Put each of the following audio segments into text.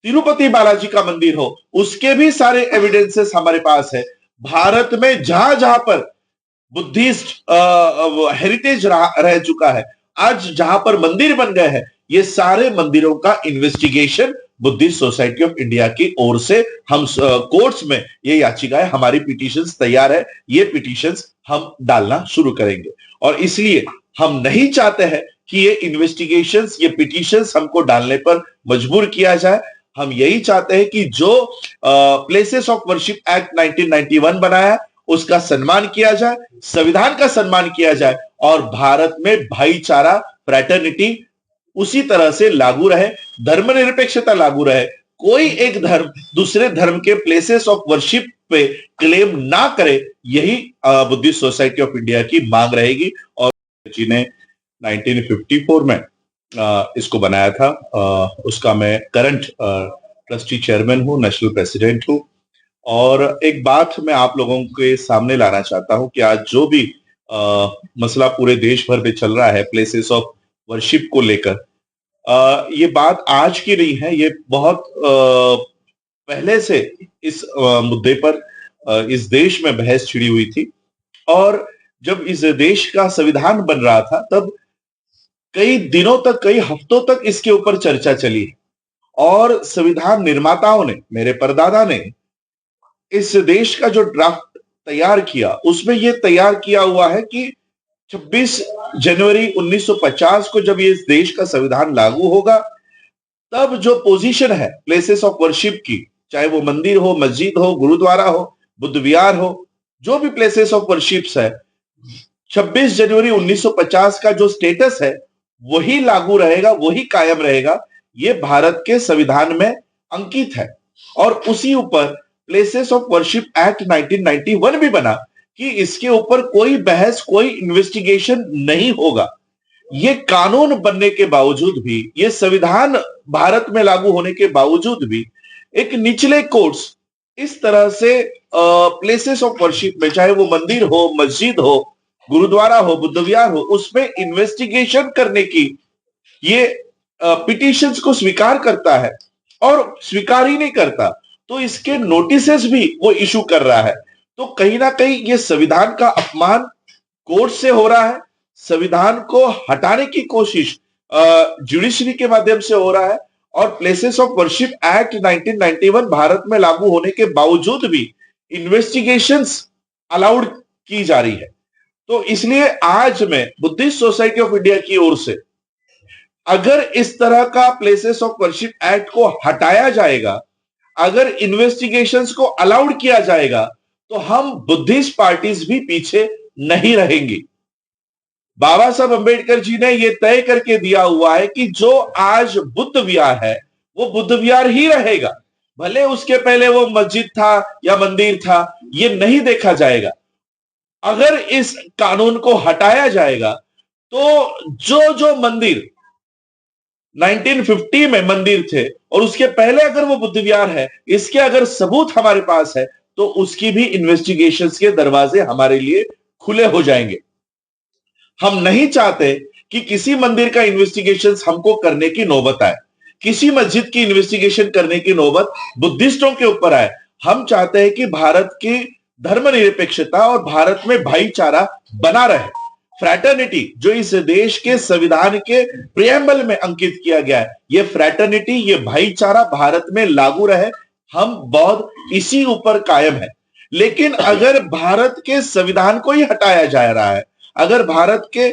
तिरुपति बालाजी का मंदिर हो, उसके भी सारे एविडेंसेस हमारे पास है। भारत में जहां जहां पर बुद्धिस्ट हेरिटेज रह चुका है, आज जहां पर मंदिर बन गए हैं, ये सारे मंदिरों का investigation Buddhist society of India की ओर से हम कोर्ट्स में ये याचिकाएं, हमारी पिटीशंस तैयार है, ये पिटीशंस हम डालना शुरू करेंगे। और इसलिए हम नहीं चाहते हैं कि ये इन्वेस्टिगेशंस, ये पिटीशंस हमको डालने पर मजबूर किया जाए। हम यही चाहते हैं कि जो प्लेसेस ऑफ वर्शिप एक्ट 1991 बनाया, उसका सम्मान किया जाए, संविधान का सम्मान किया जाए, और भारत में भाईचारा, फ्रैटर्निटी उसी तरह से लागू रहे, धर्मनिरपेक्षता लागू रहे। कोई एक धर्म दूसरे धर्म के प्लेसेस ऑफ वर्शिप पे क्लेम ना करे, यही बुद्धिस्ट सोसाइटी ऑफ इंडिया की मांग रहेगी। और जी ने 1954 में इसको बनाया था, उसका मैं करंट ट्रस्टी चेयरमैन हूं, नेशनल प्रेसिडेंट हूं। और एक बात मैं आप लोगों के सामने लाना चाहता हूं कि आज जो भी मसला पूरे देश भर में चल रहा है प्लेसेस ऑफ वर्शिप को लेकर, ये बात आज की नहीं है, ये बहुत पहले से इस मुद्दे पर इस देश में बहस छिड़ी हुई थी। और जब इस देश का संविधान बन रहा था, तब कई दिनों तक, कई हफ्तों तक इसके ऊपर चर्चा चली। और संविधान निर्माताओं ने, मेरे परदादा ने इस देश का जो ड्राफ्ट तैयार किया, उसमें यह तैयार किया हुआ है कि 26 जनवरी 1950 को जब ये इस देश का संविधान लागू होगा, तब जो पोजीशन है प्लेसेस ऑफ वर्शिप की, चाहे वो मंदिर हो, मस्जिद हो, गुरुद्वारा हो, बुद्ध विहार हो, जो भी प्लेसेस ऑफ वर्शिप्स है, 26 जनवरी 1950 का जो स्टेटस है वही लागू रहेगा, वही कायम रहेगा। ये भारत के संविधान में अंकित है। और उसी ऊपर प्लेसेस ऑफ वर्शिप एक्ट 1991 भी बना कि इसके ऊपर कोई बहस, कोई इन्वेस्टिगेशन नहीं होगा। ये कानून बनने के बावजूद भी, ये संविधान भारत में लागू होने के बावजूद भी, एक निचले कोर्ट्स इस तरह से प्लेसेस ऑफ वर्शिप में, चाहे वो मंदिर हो, मस्जिद हो, गुरुद्वारा हो, बुद्ध विहार हो, उसमें इन्वेस्टिगेशन करने की ये पिटीशंस को स्वीकार करता है। और स्वीकार ही नहीं करता तो इसके नोटिसेस भी वो इशू कर रहा है। तो कहीं ना कहीं ये संविधान का अपमान कोर्ट से हो रहा है, संविधान को हटाने की कोशिश जुडिशरी के माध्यम से हो रहा है। और places of worship act 1991 Bharat में लागू होने के बावजूद भी इन्वेस्टिगेशंस अलाउड की जा रही है। तो इसलिए आज मैं बुद्धिस्ट सोसाइटी ऑफ इंडिया की ओर से, अगर इस तरह का प्लेसेस ऑफ वर्शिप एक्ट को हटाया जाएगा, अगर इन्वेस्टिगेशंस को अलाउड किया जाएगा, तो हम बुद्धिस्ट पार्टीज भी पीछे नहीं रहेंगी। बाबा साहब अंबेडकर जी ने यह तय करके दिया हुआ है कि जो आज बुद्ध विहार है वो बुद्ध विहार ही रहेगा, भले उसके पहले वो मस्जिद था या मंदिर था, ये नहीं देखा जाएगा। अगर इस कानून को हटाया जाएगा तो जो जो मंदिर 1950 में मंदिर थे और उसके पहले अगर वो बुद्ध विहार है, इसके अगर सबूत हमारे पास है, तो उसकी भी इन्वेस्टिगेशंस के दरवाजे हमारे लिए खुले हो जाएंगे। हम नहीं चाहते कि किसी मंदिर का इन्वेस्टिगेशन हमको करने की नौबत आए, किसी मस्जिद की इन्वेस्टिगेशन करने की नौबत बुद्धिस्टों के ऊपर आए। हम चाहते हैं कि भारत की धर्मनिरपेक्षता और भारत में भाईचारा बना रहे। फ्रैटर्निटी जो इस देश के संविधान के प्रियम्बल में अंकित किया गया है, ये फ्रैटर्निटी, ये भाईचारा भारत में लागू रहे। हम बौद्ध इसी ऊपर कायम है। लेकिन अगर भारत के संविधान को ही हटाया जा रहा है, अगर भारत के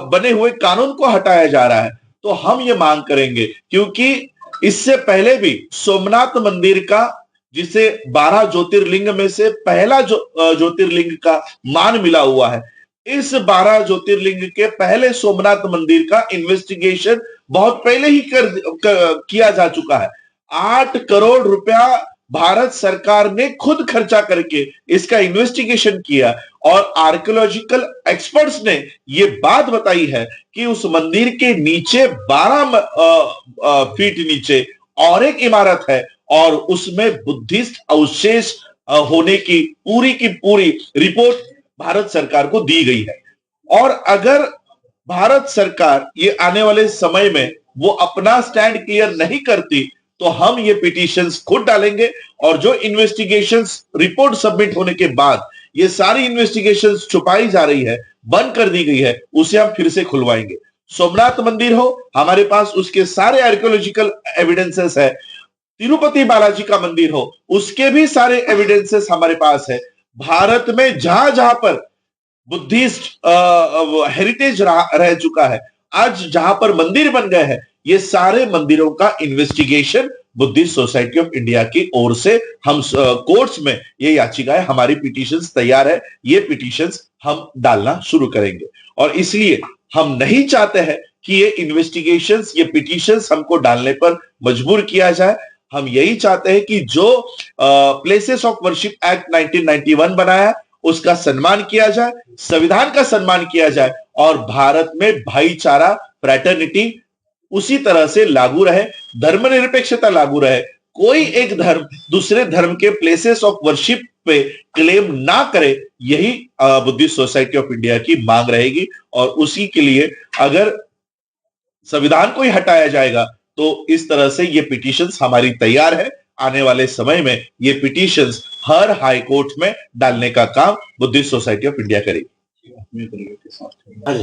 बने हुए कानून को हटाया जा रहा है, तो हम ये मांग करेंगे, क्योंकि इससे पहले भी सोमनाथ मंदिर का, जिसे 12 ज्योतिर्लिंग में से पहला ज्योतिर्लिंग का मान मिला हुआ है, इस 12 ज्योतिर्लिंग के पहले सोमनाथ मंदिर का इन्वेस्टिगेशन बहुत पहले ही किया जा चुका है। 8 करोड़ रुपया भारत सरकार ने खुद खर्चा करके इसका इन्वेस्टिगेशन किया। और आर्कियोलॉजिकल एक्सपर्ट्स ने यह बात बताई है कि उस मंदिर के नीचे 12 फीट नीचे और एक इमारत है, और उसमें बुद्धिस्ट अवशेष होने की पूरी रिपोर्ट भारत सरकार को दी गई है। और अगर भारत सरकार ये आने वाले समय में वो अपना स्टैंड क्लियर नहीं करती, तो हम ये पिटीशंस खुद डालेंगे और जो इन्वेस्टिगेशंस रिपोर्ट सबमिट होने के बाद ये सारी इन्वेस्टिगेशंस छुपाई जा रही है, बंद कर दी गई है, उसे हम फिर से खुलवाएंगे। सोमनाथ मंदिर हो, हमारे पास उसके सारे आर्कियोलॉजिकल एविडेंसेस है। तिरुपति बालाजी का मंदिर हो, उसके भी सारे एविडेंसेस हमारे पास है। भारत में जहां जहां पर बुद्धिस्ट हेरिटेज रह चुका है, आज जहां पर मंदिर बन गए हैं, ये सारे मंदिरों का investigation Buddhist society of India की ओर से हम कोर्ट्स में ये याचिकाएं, हमारी पिटीशंस तैयार है, ये पिटीशंस हम डालना शुरू करेंगे। और इसलिए हम नहीं चाहते हैं कि ये इन्वेस्टिगेशंस, ये पिटीशंस हमको डालने पर मजबूर किया जाए। हम यही चाहते हैं कि जो प्लेसेस ऑफ वर्शिप एक्ट 1991 बनाया, उसका सम्मान किया जाए, संविधान का सम्मान किया जाए और भारत में भाईचारा, फ्रैटर्निटी उसी तरह से लागू रहे, धर्मनिरपेक्षता लागू रहे। कोई एक धर्म दूसरे धर्म के प्लेसेस ऑफ वर्शिप पे क्लेम ना करे, यही बुद्धिस्ट सोसाइटी ऑफ इंडिया की मांग रहेगी। और उसी के लिए अगर संविधान को ही हटाया जाएगा तो इस तरह से ये पिटीशंस हमारी तैयार है। आने वाले समय में ये पिटीशंस हर हाई कोर्ट में डालने का काम बुद्धिस्ट सोसाइटी ऑफ इंडिया करेगी।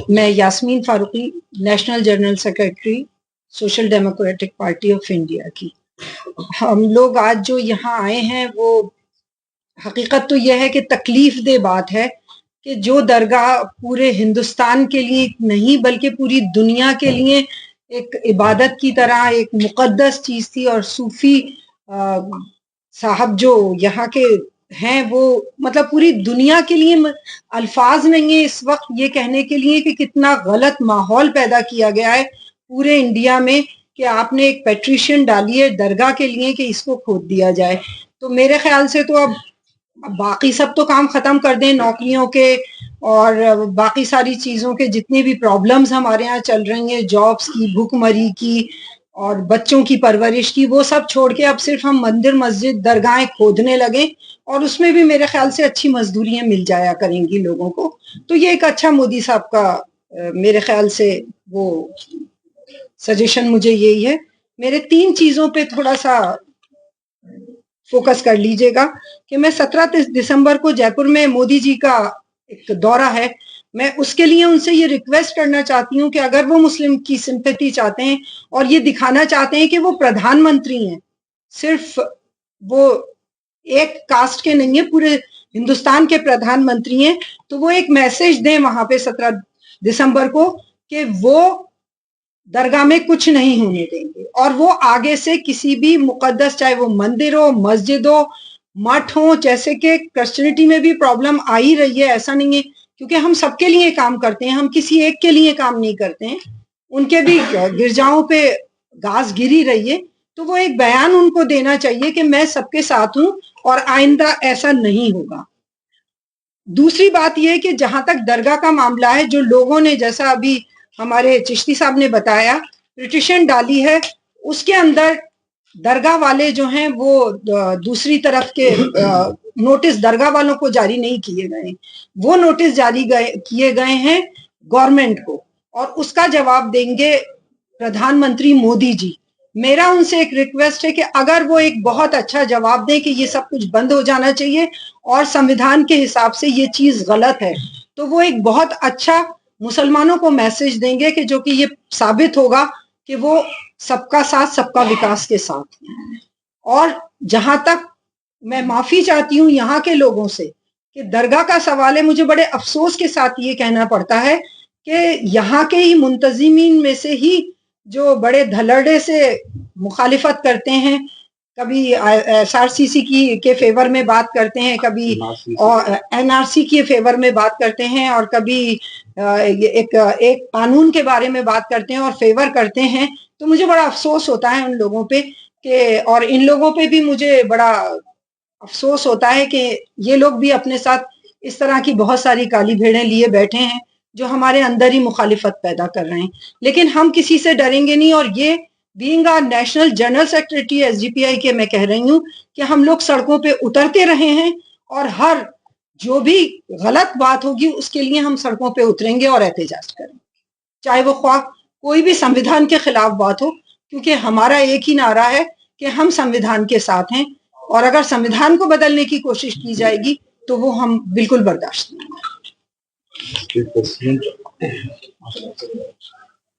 मैं Yasmeen Farooqui, national general secretary social democratic party of India की। हम लोग आज जो यहाँ आए हैं वो हकीकत तो यह है कि तकलीफ दे बात है कि जो दरगाह पूरे हिंदुस्तान के लिए नहीं बल्कि पूरी दुनिया के लिए एक इबादत की तरह एक मुकद्दस चीज थी, और सूफी साहब जो यहाँ के हैं वो मतलब पूरी दुनिया के लिए अल्फाज नहीं है इस वक्त ये कहने के लिए कि कितना गलत माहौल पैदा किया गया है पूरे इंडिया में कि आपने एक पेटिशन डाली है दरगाह के लिए कि इसको खोद दिया जाए। तो मेरे ख्याल से तो अब बाकी सब तो काम खत्म कर दें, नौकरियों के और बाकी सारी चीजों के जितनी भी प्रॉब्लम्स हमारे यहाँ चल रही हैं, जॉब्स की, भूखमरी की और बच्चों की परवरिश की, वो सब छोड़ के अब सिर्फ हम मंदिर, मस्जिद, दरगाहें खोदने लगे और उसमें भी मेरे ख्याल से अच्छी मजदूरियां मिल जाया करेंगी लोगों को। तो ये एक अच्छा मोदी साहब का मेरे ख्याल से वो सजेशन मुझे यही है। मेरे 3 चीजों पे थोड़ा सा फोकस कर लीजिएगा कि मैं 17 दिसंबर को जयपुर में मोदी जी का एक दौरा है, मैं उसके लिए उनसे ये रिक्वेस्ट करना चाहती हूँ कि अगर वो मुस्लिम की सिंपैथी चाहते हैं और ये दिखाना चाहते हैं कि वो प्रधानमंत्री हैं, सिर्फ वो एक कास्ट के नहीं है, पूरे हिंदुस्तान के प्रधानमंत्री हैं, तो वो एक मैसेज दें वहां पे 17 दिसंबर को कि वो दरगाह में कुछ नहीं होने देंगे और वो आगे से किसी भी मुकद्दस, चाहे वो मंदिर हो, मस्जिद हो, मठ हो, जैसे कि क्रिश्चियनिटी में भी प्रॉब्लम आ ही रही है, ऐसा नहीं है, क्योंकि हम सबके लिए काम करते हैं, हम किसी एक के लिए काम नहीं करते हैं। उनके भी गिरजाओं पे घास गिरी रही है, तो वो एक बयान उनको देना चाहिए कि मैं सबके साथ हूं और आइंदा ऐसा नहीं होगा। दूसरी बात यह है कि जहां तक दरगाह का मामला है, जो लोगों ने, जैसा अभी हमारे चिश्ती साहब ने बताया, पिटीशन डाली है, उसके अंदर दरगाह वाले जो हैं वो दूसरी तरफ के नोटिस दरगाह वालों को जारी नहीं किए गए, वो नोटिस जारी किए गए हैं गवर्नमेंट को और उसका जवाब देंगे प्रधानमंत्री मोदी जी। मेरा उनसे एक रिक्वेस्ट है कि अगर वो एक बहुत अच्छा जवाब दें कि ये सब कुछ बंद हो जाना चाहिए और संविधान के हिसाब से ये चीज गलत है, तो वो एक बहुत अच्छा मुसलमानों को मैसेज देंगे कि जो कि ये साबित होगा कि वो सबका साथ सबका विकास के साथ है। और जहां तक मैं माफी चाहती हूँ यहाँ के लोगों से कि दरगाह का सवाल है, मुझे बड़े अफसोस के साथ ये कहना पड़ता है कि यहाँ के ही मुंतजिमीन में से ही जो बड़े धलड़े से मुखालिफत करते हैं, कभी SRCC की के फेवर में बात करते हैं, कभी NRC के फेवर में बात करते हैं और कभी एक कानून के बारे में बात करते हैं और फेवर करते हैं। तो मुझे बड़ा अफसोस होता है उन लोगों पे कि, और इन लोगों पे भी मुझे बड़ा अफसोस होता है कि ये लोग भी अपने साथ इस तरह की बहुत सारी काली भेड़ें लिए बैठे हैं जो हमारे अंदर ही मुखालिफत पैदा कर रहे हैं। लेकिन हम किसी से डरेंगे नहीं, और ये being a national general secretary SGPI के मैं कह रही हूँ कि हम लोग सड़कों पे उतरते रहे हैं और हर जो भी गलत बात होगी उसके लिए हम सड़कों पे उतरेंगे और एहतजाज करेंगे, चाहे वो ख्वाह कोई भी संविधान के खिलाफ बात हो, क्योंकि हमारा एक ही नारा है कि हम संविधान के साथ हैं और अगर संविधान को बदलने की कोशिश की जाएगी तो वो हम बिल्कुल बर्दाश्त नहीं करेंगे।